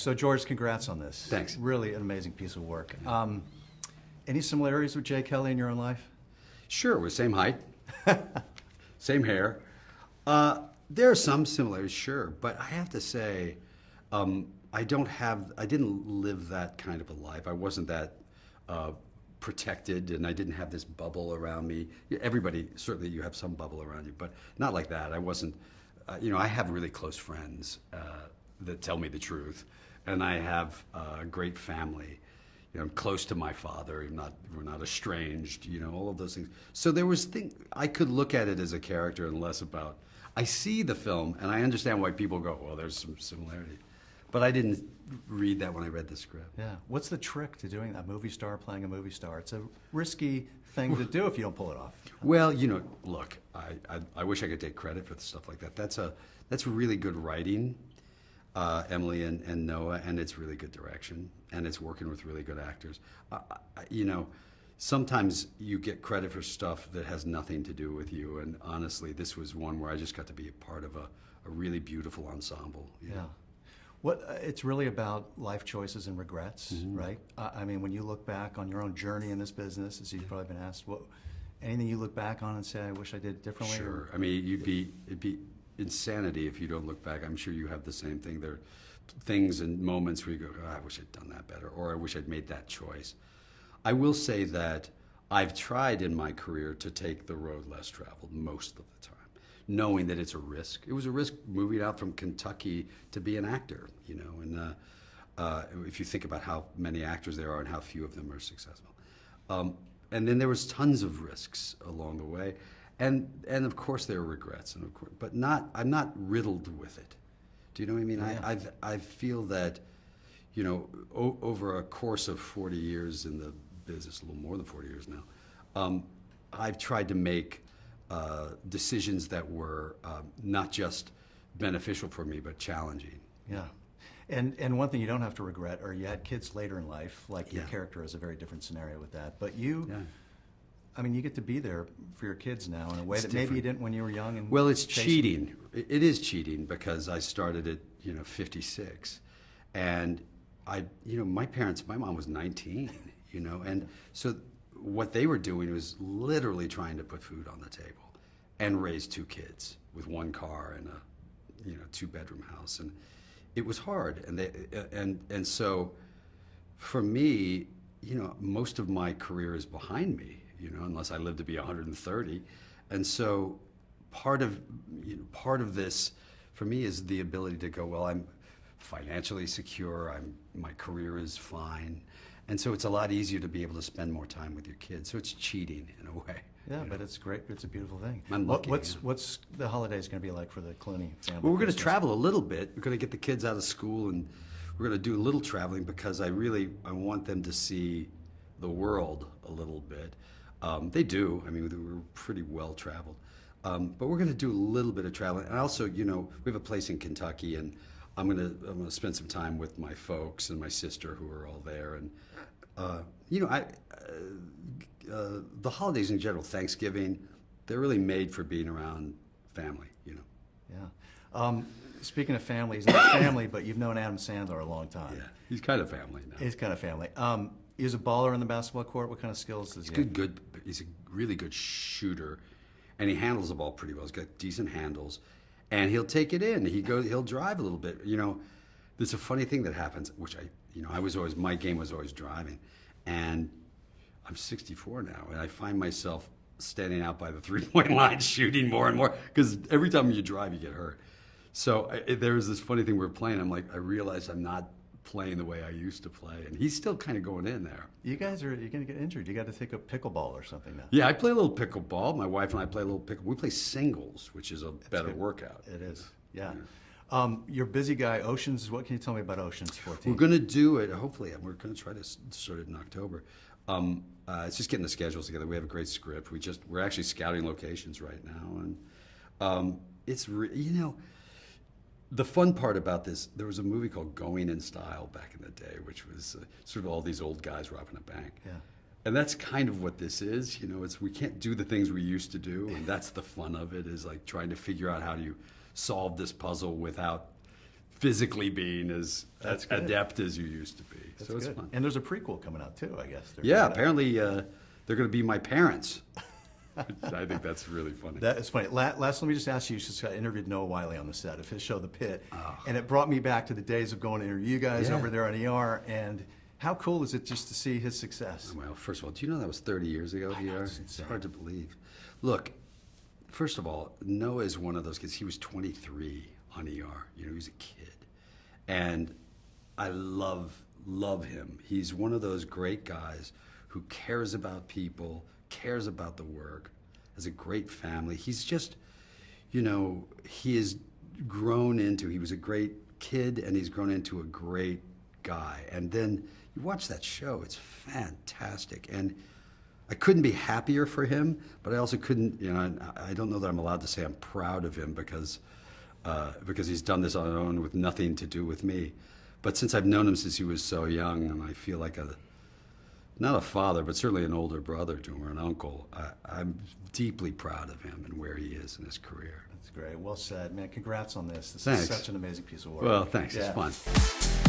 So George, congrats on this. Thanks. Really an amazing piece of work. Any similarities with Jay Kelly in your own life? Sure, we're same height, same hair. There are some similarities, sure, but I have to say, I didn't live that kind of a life. I wasn't that protected, and I didn't have this bubble around me. Everybody, certainly you have some bubble around you, but not like that. I wasn't, I have really close friends that tell me the truth, and I have a great family. I'm close to my father. We're not estranged. All of those things. So there was I could look at it as a character and less about. I see the film and I understand why people go, well, there's some similarity, but I didn't read that when I read the script. Yeah. What's the trick to doing that? Movie star playing a movie star. It's a risky thing to do if you don't pull it off. Well, look, I wish I could take credit for stuff like that. That's really good writing. Emily and Noah, and it's really good direction, and it's working with really good actors. Sometimes you get credit for stuff that has nothing to do with you, and honestly, this was one where I just got to be a part of a really beautiful ensemble. Yeah. It's really about life choices and regrets, right? I mean, when you look back on your own journey in this business, as you've probably been asked, anything you look back on and say, I wish I did differently? Sure. I mean, it'd be insanity if you don't look back. I'm sure you have the same thing. There are things and moments where you go, I wish I'd done that better, or I wish I'd made that choice. I will say that I've tried in my career to take the road less traveled most of the time, knowing that it's a risk. It was a risk moving out from Kentucky to be an actor, and if you think about how many actors there are and how few of them are successful. And then there was tons of risks along the way. And of course there are regrets, but I'm not riddled with it. Do you know what I mean? Yeah. I feel that, over a course of 40 years in the business, a little more than 40 years now, I've tried to make decisions that were not just beneficial for me, but challenging. Yeah. And one thing you don't have to regret, or you had kids later in life, like your Yeah. character is a very different scenario with that. But you get to be there for your kids now in a way that maybe you didn't when you were young. And well, it's cheating. It is cheating because I started at 56, and my mom was 19, and so what they were doing was literally trying to put food on the table, and raise two kids with one car and a 2-bedroom house, and it was hard, and so for me, most of my career is behind me. Unless I live to be 130. And so part of this for me is the ability to go, well, I'm financially secure, my career is fine. And so it's a lot easier to be able to spend more time with your kids. So it's cheating in a way. Yeah, but it's great. It's a beautiful thing. I'm lucky, What's the holidays going to be like for the Clooney family? Well, we're going to travel a little bit. We're going to get the kids out of school, and we're going to do a little traveling because I want them to see the world a little bit. They do. I mean, we're pretty well traveled. But we're going to do a little bit of traveling. And also, we have a place in Kentucky, and I'm going to spend some time with my folks and my sister who are all there. And, the holidays in general, Thanksgiving, they're really made for being around family, Yeah. Speaking of family, he's not family, but you've known Adam Sandler a long time. Yeah, he's kind of family now. He's kind of family. He's a baller in the basketball court. What kind of skills does he have? He's a really good shooter, and he handles the ball pretty well. He's got decent handles, and he'll take it in. He'll drive a little bit. There's a funny thing that happens, which my game was always driving, and I'm 64 now, and I find myself standing out by the 3-point line shooting more and more because every time you drive, you get hurt. So there was this funny thing we were playing. I'm like, I realized I'm not playing the way I used to play, and he's still kind of going in there. You're going to get injured. You got to take a pickleball or something now. Yeah, I play a little pickleball. My wife and I play a little pickleball. We play singles, which is a better workout. It is, yeah. You're a busy guy. Oceans, what can you tell me about Oceans 14? We're going to do it, hopefully. We're going to try to start it in October. It's just getting the schedules together. We have a great script. We're actually scouting locations right now, and it's the fun part about this, there was a movie called Going in Style back in the day, which was sort of all these old guys robbing a bank. Yeah. And that's kind of what this is. We can't do the things we used to do, and that's the fun of it, is like trying to figure out how do you solve this puzzle without physically being as That's good. adept as you used to be. That's so it's good. fun. And there's a prequel coming out too, I guess. They're Yeah, coming out. apparently they're going to be my parents. I think that's really funny. That is funny. Last, let me just ask you, just I interviewed Noah Wyle on the set of his show, The Pitt, Oh. and it brought me back to the days of going to interview you guys Yeah. over there on ER, and how cool is it just to see his success? Well, first of all, do you know that was 30 years ago I know, here? it's It's insane. hard to believe. Look, first of all, Noah is one of those kids. He was 23 on ER. You know, he was a kid. And I love him. He's one of those great guys who cares about people, cares about the work, has a great family. He's just, you know, he has grown into, he was a great kid and he's grown into a great guy. And then you watch that show, it's fantastic. And I couldn't be happier for him, but I also couldn't, you know, I don't know that I'm allowed to say I'm proud of him because he's done this on his own with nothing to do with me. But since I've known him since he was so young, and I feel like not a father, but certainly an older brother to him or an uncle, I'm deeply proud of him and where he is in his career. That's great. Well said, man. Congrats on this. This Thanks. is such an amazing piece of work. Well, thanks. Yeah. It's fun.